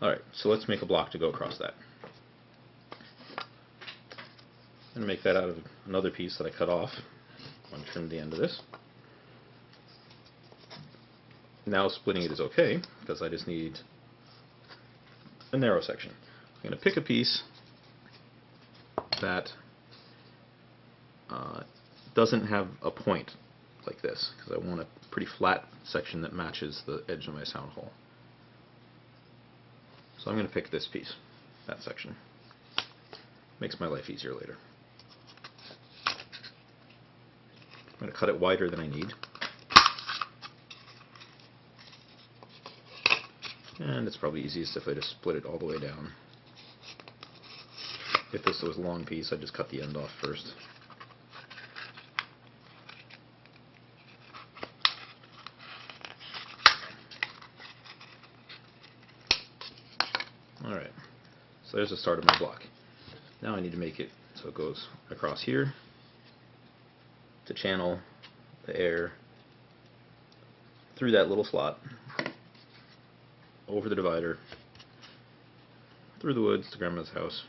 Alright, so let's make a block to go across that. I'm going to make that out of another piece that I cut off. I'm going to trim the end of this. Now splitting it is okay, because I just need a narrow section. I'm going to pick a piece that doesn't have a point like this, because I want a pretty flat section that matches the edge of my sound hole. So I'm going to pick this piece, that section. Makes my life easier later. I'm going to cut it wider than I need. And it's probably easiest if I just split it all the way down. If this was a long piece, I'd just cut the end off first. Alright, so there's the start of my block. Now I need to make it so it goes across here to channel the air through that little slot, over the divider, through the woods to Grandma's house,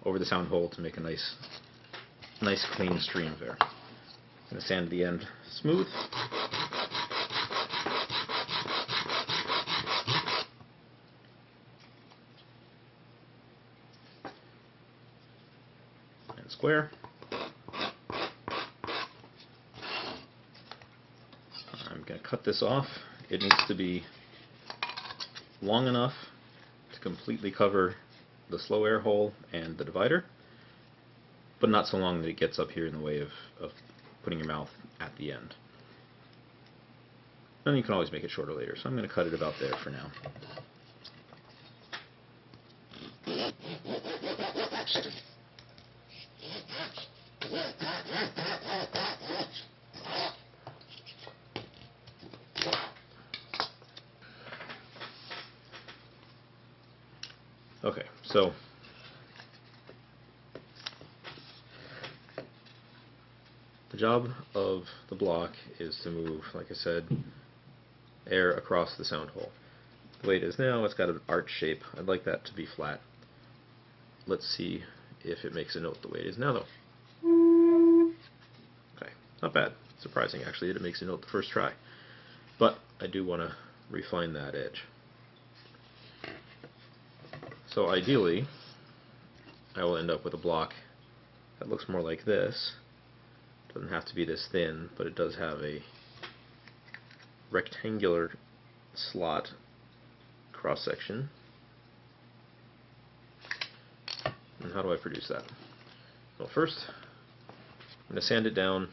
over the sound hole to make a nice clean stream there. I'm going to sand the end smooth. And square. I'm going to cut this off. It needs to be long enough to completely cover the slow air hole and the divider, but not so long that it gets up here in the way of putting your mouth at the end. And you can always make it shorter later, so I'm going to cut it about there for now. Okay, so the job of the block is to move, like I said, air across the sound hole. The way it is now, it's got an arch shape. I'd like that to be flat. Let's see if it makes a note the way it is now, though. Okay, not bad. Surprising, actually, that it makes a note the first try. But I do want to refine that edge. So ideally, I will end up with a block that looks more like this. It doesn't have to be this thin, but it does have a rectangular slot cross section. And how do I produce that? Well, first, I'm going to sand it down.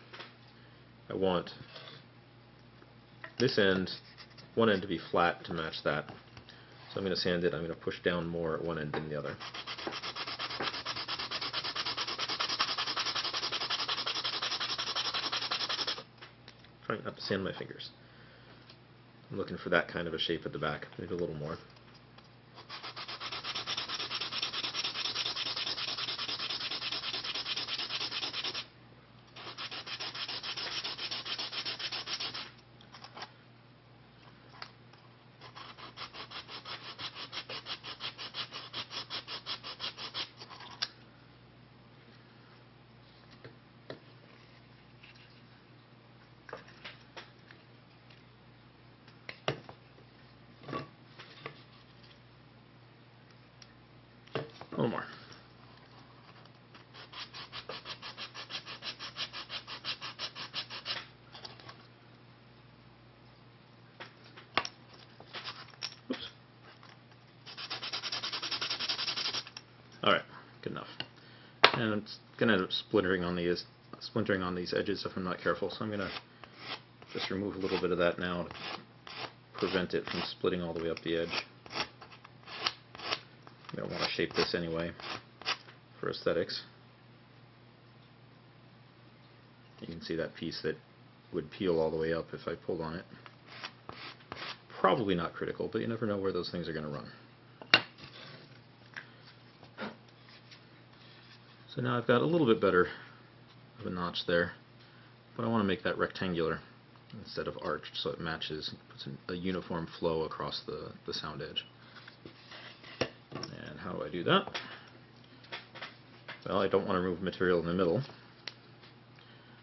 I want this end, one end to be flat to match that. So I'm going to sand it, I'm going to push down more at one end than the other. Trying not to sand my fingers. I'm looking for that kind of a shape at the back, maybe a little more. A little more. Oops. Alright, good enough. And it's going to end up splintering on these edges if I'm not careful, so I'm going to just remove a little bit of that now to prevent it from splitting all the way up the edge. I don't want to shape this anyway for aesthetics. You can see that piece that would peel all the way up if I pulled on it. Probably not critical, but you never know where those things are going to run. So now I've got a little bit better of a notch there, but I want to make that rectangular instead of arched, so it matches, puts a uniform flow across the sound edge. And how do I do that? Well, I don't want to remove material in the middle.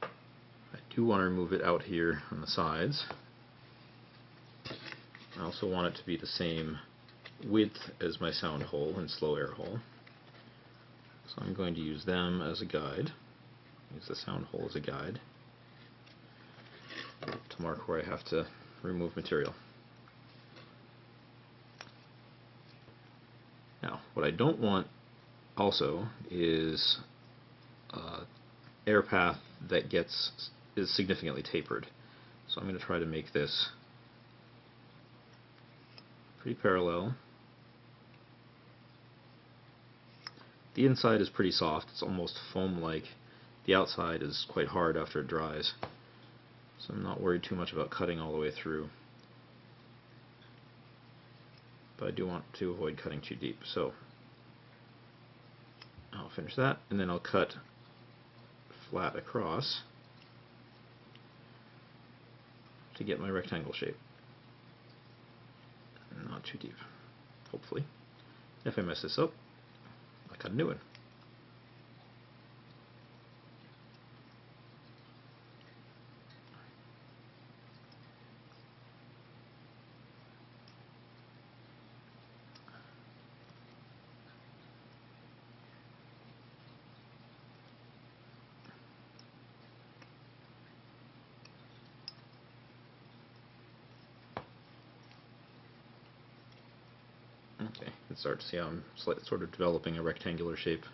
I do want to remove it out here on the sides. I also want it to be the same width as my sound hole and slow air hole. So I'm going to use them as a guide. Use the sound hole as a guide to mark where I have to remove material. Now, what I don't want also is air path that is significantly tapered. So I'm going to try to make this pretty parallel. The inside is pretty soft, it's almost foam-like. The outside is quite hard after it dries. So I'm not worried too much about cutting all the way through. But I do want to avoid cutting too deep. So I'll finish that, and then I'll cut flat across to get my rectangle shape. Not too deep, hopefully. If I mess this up, I cut a new one. Okay, you can start to see how I'm sort of developing a rectangular shape.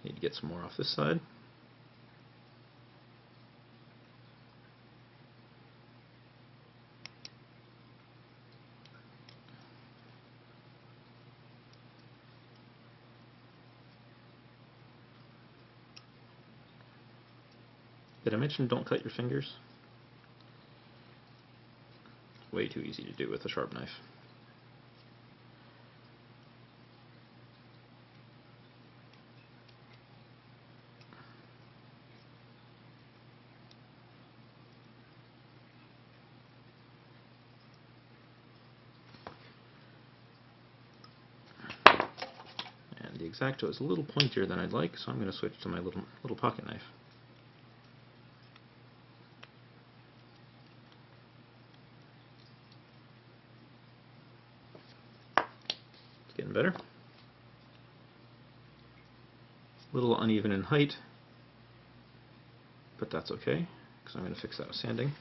Need to get some more off this side. Did I mention don't cut your fingers? Way too easy to do with a sharp knife. And the X-Acto is a little pointier than I'd like, so I'm going to switch to my little pocket knife. Getting better. A little uneven in height, but that's okay, because I'm going to fix that with sanding.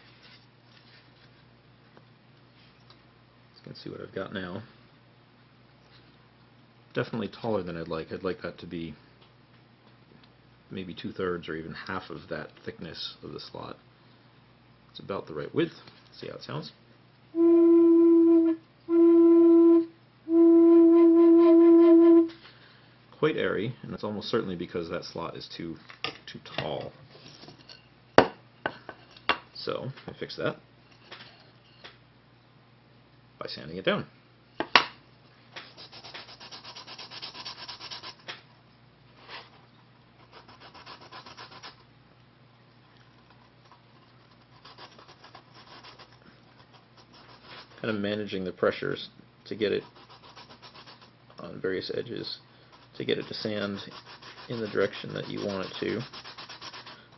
You can see what I've got now. Definitely taller than I'd like. I'd like that to be maybe 2/3 or even half of that thickness of the slot. It's about the right width. See how it sounds. Quite airy, and it's almost certainly because that slot is too tall. So I fix that by sanding it down. Kind of managing the pressures to get it on various edges, to get it to sand in the direction that you want it to,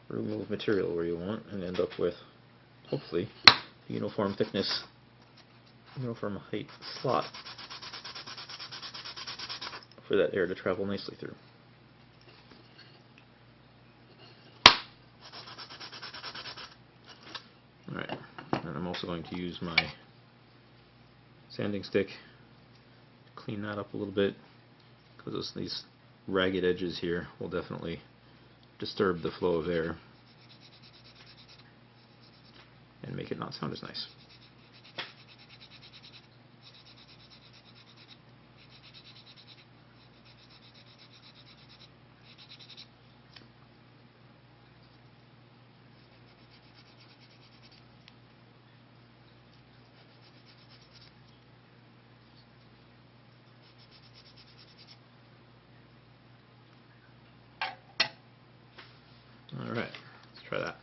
remove material where you want, and end up with, hopefully, a uniform thickness, uniform height slot for that air to travel nicely through. Alright, and I'm also going to use my sanding stick to clean that up a little bit, because these ragged edges here will definitely disturb the flow of air and make it not sound as nice. Alright, let's try that.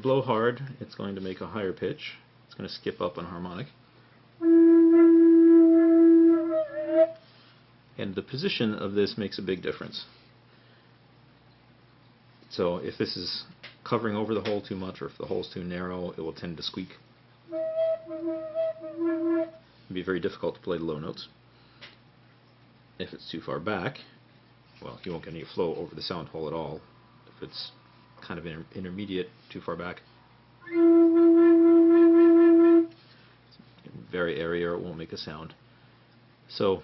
blow hard, it's going to make a higher pitch. It's going to skip up on harmonic. And the position of this makes a big difference. So if this is covering over the hole too much, or if the hole is too narrow, it will tend to squeak. It'll be very difficult to play the low notes. If it's too far back, well, you won't get any flow over the sound hole at all. If it's kind of intermediate, too far back, very airy, or it won't make a sound. So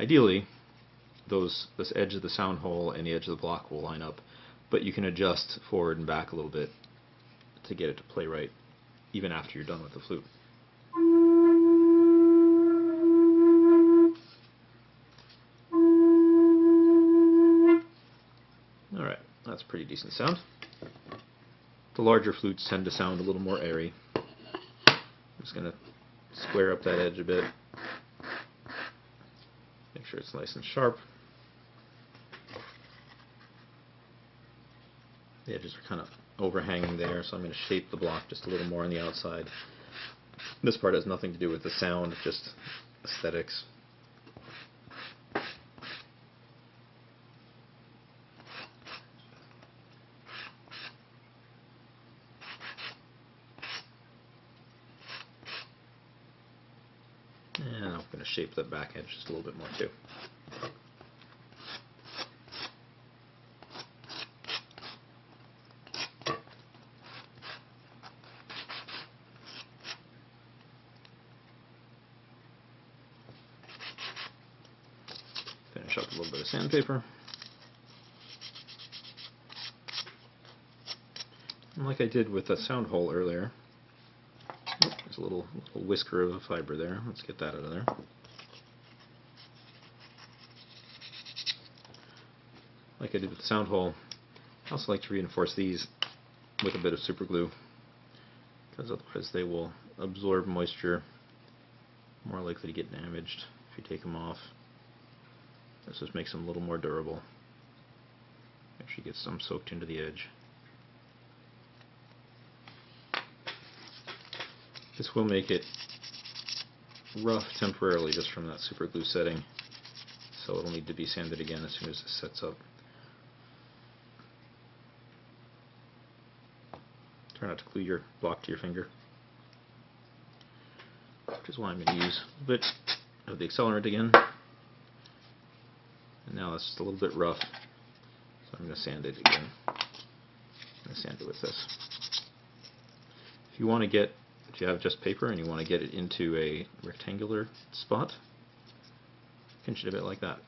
ideally, this edge of the sound hole and the edge of the block will line up, but you can adjust forward and back a little bit to get it to play right, even after you're done with the flute. Alright, that's a pretty decent sound. The larger flutes tend to sound a little more airy. I'm just going to square up that edge a bit. Make sure it's nice and sharp. The edges are kind of overhanging there, so I'm going to shape the block just a little more on the outside. This part has nothing to do with the sound, just aesthetics. And I'm going to shape that back edge just a little bit more too. Finish up a little bit of sandpaper. And like I did with the sound hole earlier, there's a little whisker of a fiber there. Let's get that out of there. Like I did with the sound hole, I also like to reinforce these with a bit of super glue, because otherwise they will absorb moisture, more likely to get damaged if you take them off. This just makes them a little more durable. Actually gets some soaked into the edge. This will make it rough temporarily just from that super glue setting, so it'll need to be sanded again as soon as this sets up. Try not to glue your block to your finger, which is why I'm going to use a bit of the accelerant again. And now it's just a little bit rough, so I'm going to sand it again. I'm going to sand it with this. If you have just paper and you want to get it into a rectangular spot, pinch it a bit like that.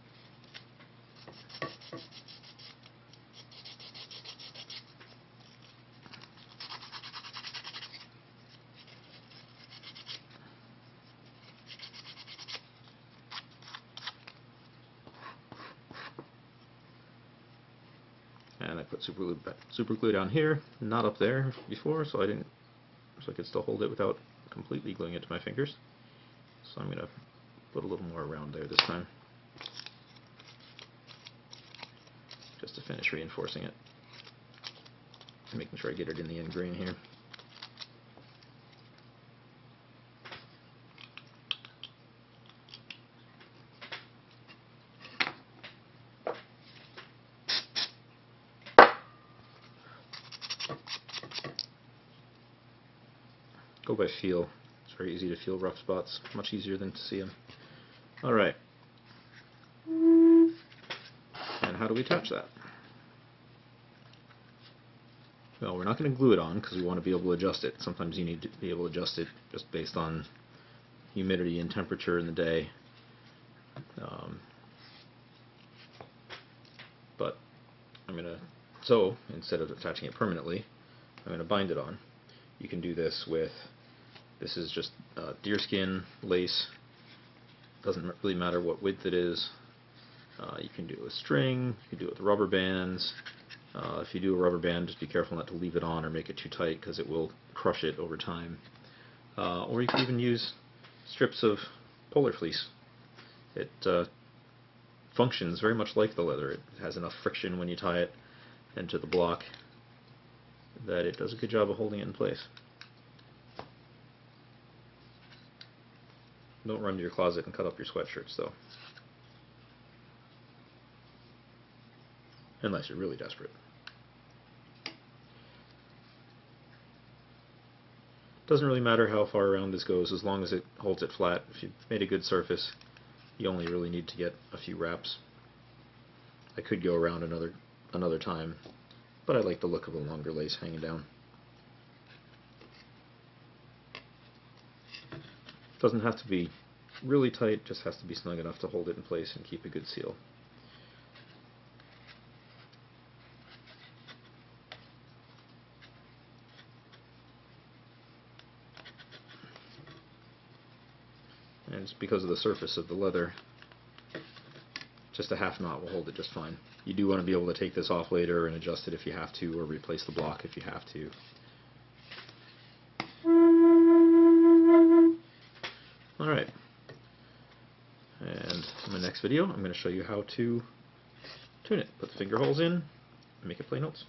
And I put super glue down here, not up there before, so I could still hold it without completely gluing it to my fingers. So I'm going to put a little more around there this time, just to finish reinforcing it, making sure I get it in the end grain here. Go by feel. It's very easy to feel rough spots, much easier than to see them. Alright. And how do we attach that? Well, we're not going to glue it on because we want to be able to adjust it. Sometimes you need to be able to adjust it just based on humidity and temperature in the day. But so instead of attaching it permanently, I'm going to bind it on. You can do this with, this is just deerskin lace. Doesn't really matter what width it is. You can do it with string, you can do it with rubber bands. If you do a rubber band, just be careful not to leave it on or make it too tight because it will crush it over time. Or you can even use strips of polar fleece. It functions very much like the leather. It has enough friction when you tie it into the block that it does a good job of holding it in place. Don't run to your closet and cut up your sweatshirts though. Unless you're really desperate. Doesn't really matter how far around this goes as long as it holds it flat. If you made a good surface, you only really need to get a few wraps. I could go around another time, but I like the look of a longer lace hanging down. Doesn't have to be really tight, just has to be snug enough to hold it in place and keep a good seal. And it's because of the surface of the leather, just a half knot will hold it just fine. You do want to be able to take this off later and adjust it if you have to, or replace the block if you have to. Alright, and in the next video I'm going to show you how to tune it. Put the finger holes in, make it play notes.